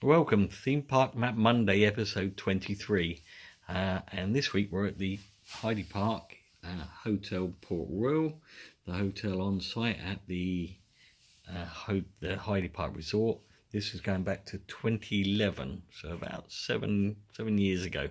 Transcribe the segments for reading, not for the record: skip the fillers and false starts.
Welcome, Theme Park Map Monday, episode 23. And this week we're at the Heide Park Hotel Port Royal, the hotel on site at the Heide Park Resort. This is going back to 2011, so about seven years ago.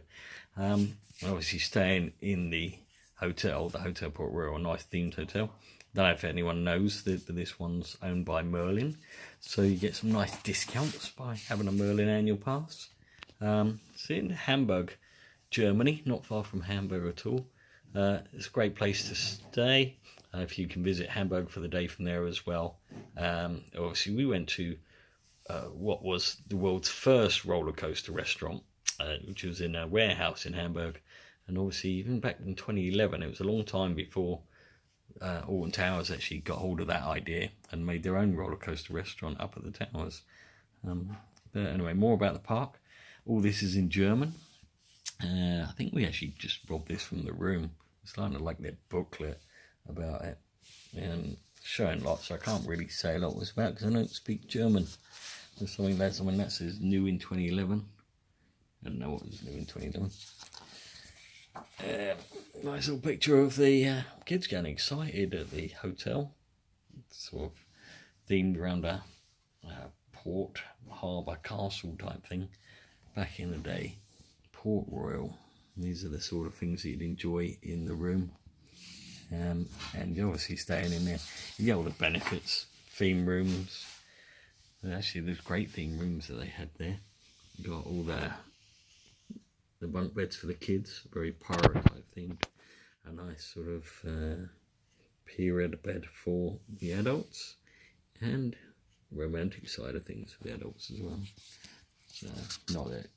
Obviously staying in the Hotel Port Royal, a nice themed hotel. Don't know if anyone knows that this one's owned by Merlin, so you get some nice discounts by having a Merlin annual pass. It's in Hamburg, Germany, not far from Hamburg at all. It's a great place to stay if you can visit Hamburg for the day from there as well. Obviously, we went to what was the world's first roller coaster restaurant, which was in a warehouse in Hamburg. And obviously, even back in 2011, it was a long time before Alton Towers actually got hold of that idea and made their own roller coaster restaurant up at the towers. But anyway, more about the park. All this is in German. I think we actually just robbed this from the room. It's kind of like their booklet about it and showing lots. So I can't really say a lot what it's about because I don't speak German. There's something that says new in 2011. I don't know what was new in 2011. Nice little picture of the kids getting excited at the hotel. Sort of themed around a port, harbour, castle type thing. Back in the day, Port Royal. These are the sort of things that you'd enjoy in the room. And you're obviously staying in there. You get all the benefits, theme rooms. Actually, there's great theme rooms that they had there. You got all the bunk beds for the kids, very pirate type themed. A nice sort of period bed for the adults, and romantic side of things for the adults as well. So not that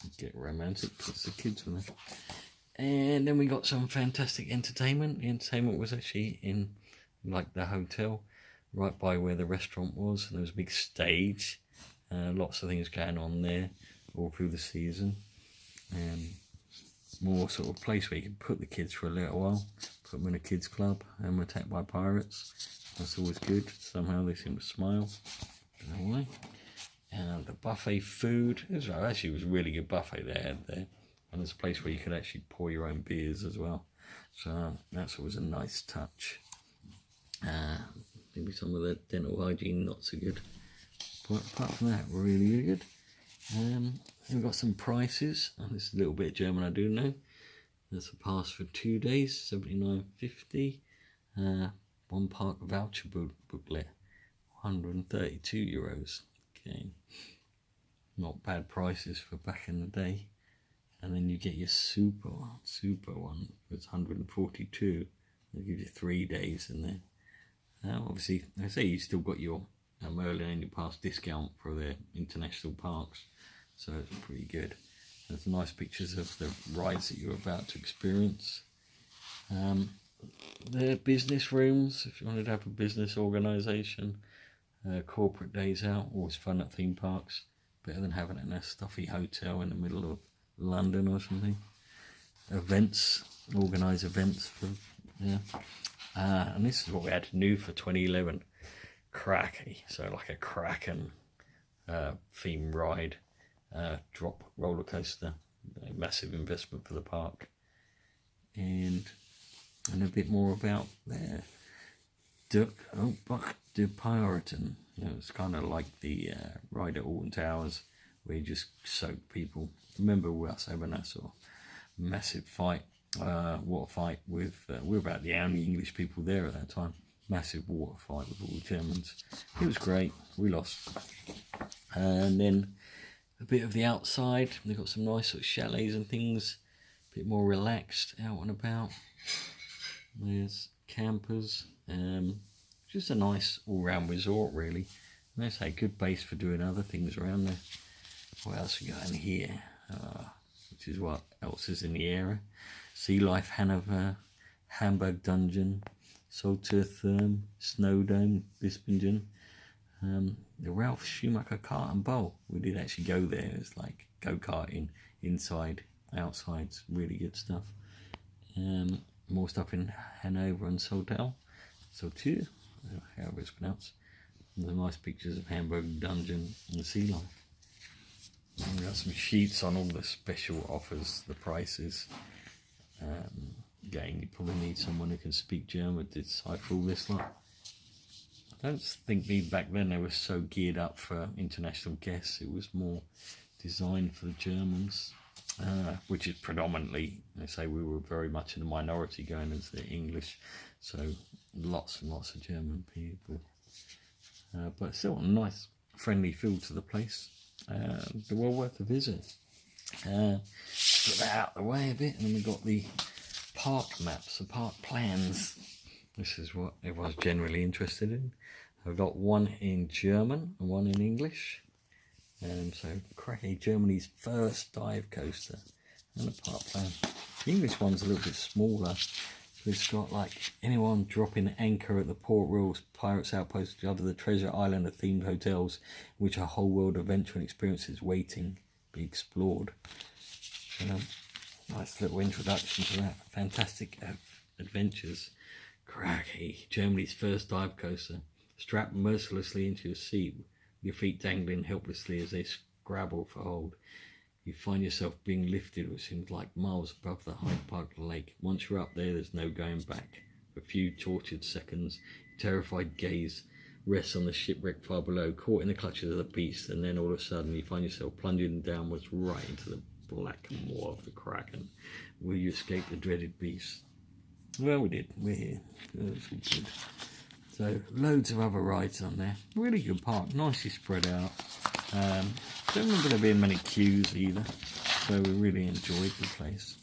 you get romantic, because the kids were there. And then we got some fantastic entertainment. The entertainment was actually in like the hotel, right by where the restaurant was, and there was a big stage. Lots of things going on there all through the season. More sort of place where you can put the kids for a little while, put them in a kids club and were attacked by pirates. That's always good. Somehow they seem to smile. Anyway, and the buffet food, it was a really good buffet they had there, and there's a place where you could actually pour your own beers as well, so that's always a nice touch. Maybe some of the dental hygiene not so good, but apart from that, really good. We've got some prices, and this is a little bit German, I do know. There's a pass for 2 days, $79.50. One park voucher booklet, €132. Okay, not bad prices for back in the day. And then you get your super one, it's $142. They give you 3 days in there. Obviously, I say you still got your Merlin annual pass discount for the international parks. So it's pretty good. There's nice pictures of the rides that you're about to experience. The business rooms, if you wanted to have a business organisation, corporate days out, always fun at theme parks. Better than having it in a stuffy hotel in the middle of London or something. Events, organise events for, yeah. And this is what we had new for 2011. Krake, so like a Kraken theme ride. Drop roller coaster, a massive investment for the park, and a bit more about their Bach de Piraten. It's kind of like the ride at Alton Towers, where you just soak people. Remember us having that sort of massive fight, water fight with, we were about the only English people there at that time. Massive water fight with all the Germans. It was great. We lost, and then a bit of the outside. They've got some nice sort of chalets and things, a bit more relaxed out and about. There's campers. Just a nice all-round resort, really. And that's a good base for doing other things around there. What else we got in here? Which is what else is in the area? Sea Life Hanover, Hamburg Dungeon, Soltürm, Snow Dome, Bispingen. The Ralph Schumacher Kart and Bowl. We did actually go there. It's like go-karting, inside, outside. It's really good stuff. More stuff in Hanover and Soltür, however it's pronounced. And the nice pictures of Hamburg Dungeon and Sea Life. We got some sheets on all the special offers, the prices. Again, you probably need someone who can speak German to decipher all this lot. I don't think back then they were so geared up for international guests. It was more designed for the Germans, which is predominantly, they say we were very much in the minority going as the English, so lots and lots of German people. But still a nice, friendly feel to the place. They're well worth a visit. Put that out of the way a bit, and then we've got the park maps, the park plans. This is what everyone's generally interested in. I've got one in German and one in English. So Krake, Germany's first dive coaster, and a park plan. The English one's a little bit smaller. So it's got like anyone dropping anchor at the Port Royal's Pirates Outpost to other the Treasure Island of themed hotels, which are whole world adventure and experiences waiting to be explored. Nice little introduction to that. Fantastic adventures. Krake, Germany's first dive coaster. Strap mercilessly into your seat, your feet dangling helplessly as they scrabble for hold. You find yourself being lifted, which seems like miles above the Heide Park lake. Once you're up there, there's no going back. For a few tortured seconds, terrified gaze rests on the shipwreck far below, caught in the clutches of the beast, and then all of a sudden you find yourself plunging downwards right into the black maw of the Kraken. Will you escape the dreaded beast? Well, we did. We're here. That's all good. So, loads of other rides on there. Really good park. Nicely spread out. Don't remember there being many queues either. So, we really enjoyed the place.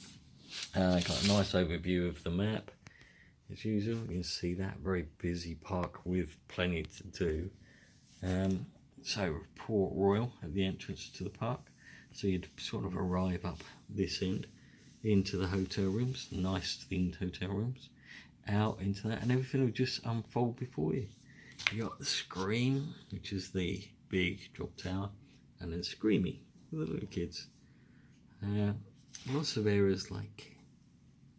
Got a nice overview of the map. As usual, you can see that. Very busy park with plenty to do. So, Port Royal at the entrance to the park. So you'd sort of arrive up this end into the hotel rooms, nice themed hotel rooms, out into that, and everything will just unfold before you. You got the Scream, which is the big drop tower, and then Screamy for the little kids. Lots of areas like,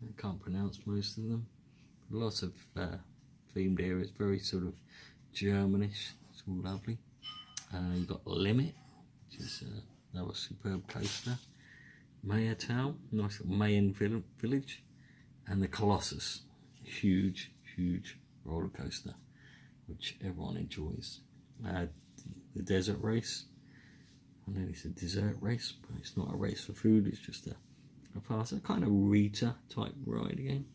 I can't pronounce most of them, lots of themed areas, very sort of Germanish. It's all lovely. You've got Limit, which is another superb coaster. Mayer Town, nice little Mayan village, and the Colossus, huge roller coaster, which everyone enjoys. The desert race, I know it's a dessert race, but it's not a race for food. It's just a kind of Rita type ride again.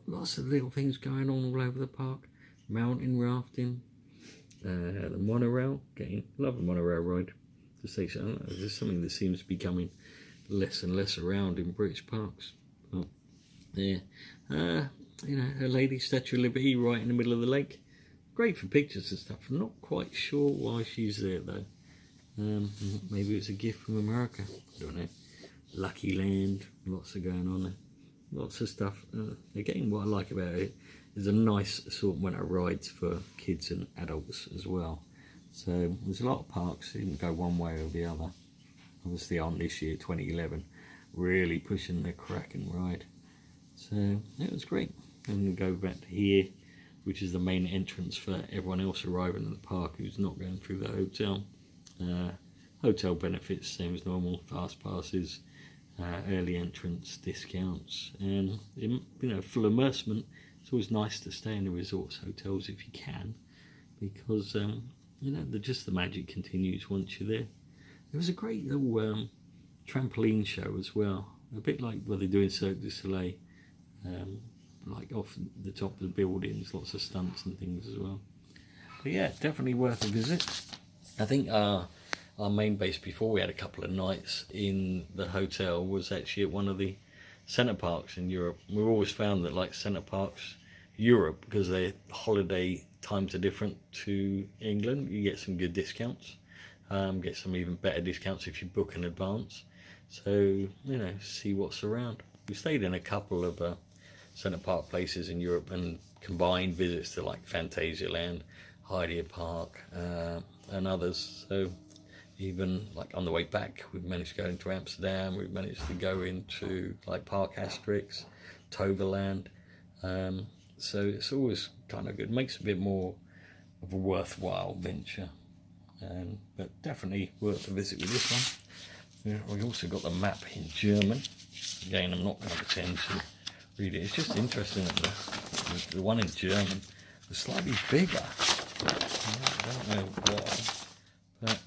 Lots of little things going on all over the park. Mountain rafting, the monorail. Again, love the monorail ride. The station, I don't know, there's something that seems to be becoming less and less around in British parks. But, yeah, you know, a lady Statue of Liberty right in the middle of the lake. Great for pictures and stuff. I'm not quite sure why she's there though. Maybe it's a gift from America. I don't know. Lucky Land, lots of going on there. Lots of stuff. Again, what I like about it is a nice assortment of rides for kids and adults as well. So there's a lot of parks, you can go one way or the other. Obviously on this year, 2011, really pushing the Kraken ride. So it was great. And we go back to here, which is the main entrance for everyone else arriving at the park who's not going through the hotel. Hotel benefits, same as normal, fast passes, early entrance, discounts, and you know, full immersement. It's always nice to stay in the resorts, hotels if you can, because you know, just the magic continues once you're there. There was a great little trampoline show as well, a bit like what they do in Cirque du Soleil, like off the top of the buildings, lots of stunts and things as well. But yeah, definitely worth a visit. I think our main base before we had a couple of nights in the hotel was actually at one of the centre parks in Europe. We've always found that like centre parks Europe, because their holiday times are different to England, you get some good discounts, get some even better discounts if you book in advance. So, you know, see what's around. We stayed in a couple of centre park places in Europe and combined visits to like Phantasialand, Heide Park, and others. So even like on the way back, we've managed to go into Amsterdam, we've managed to go into like Park Asterix, Toverland. So it's always kind of good, makes a bit more of a worthwhile venture. but definitely worth a visit with this one. We also got the map in German. Again, I'm not going to pretend to read it. It's just interesting that the one in German was slightly bigger. I don't know why, but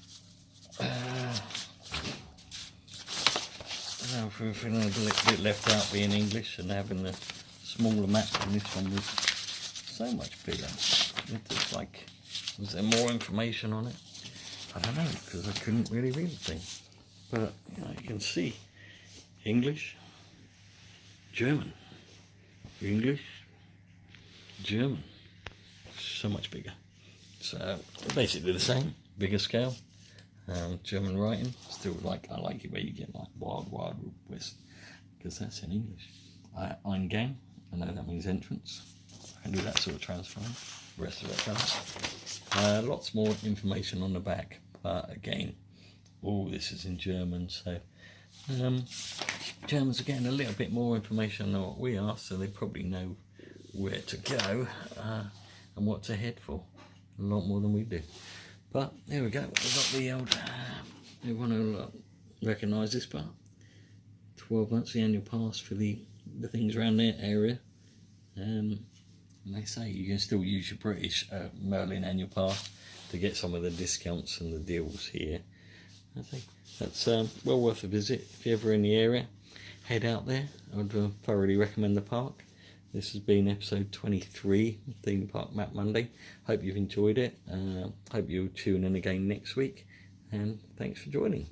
if we're feeling a bit left out being English and having the smaller map, and this one was so much bigger. It's like, was there more information on it? I don't know, because I couldn't really read the thing. But you can see English, German, English, German. So much bigger. So basically the same, bigger scale. German writing. Still I like it where you get like Wild Wild West, because that's in English. Eingang, I know that means entrance. I can do that sort of transfer. The rest of it can't. Lots more information on the back, but again, all this is in German, so Germans are getting a little bit more information than what we are, so they probably know where to go and what to head for. A lot more than we do. But there we go, we've got the old, everyone will recognise this part. 12 months the annual pass for the things around their area. And they say you can still use your British Merlin annual pass to get some of the discounts and the deals here. I think that's well worth a visit. If you're ever in the area, head out there. I would thoroughly recommend the park. This has been episode 23 of Theme Park Map Monday. Hope you've enjoyed it. Hope you'll tune in again next week. And thanks for joining.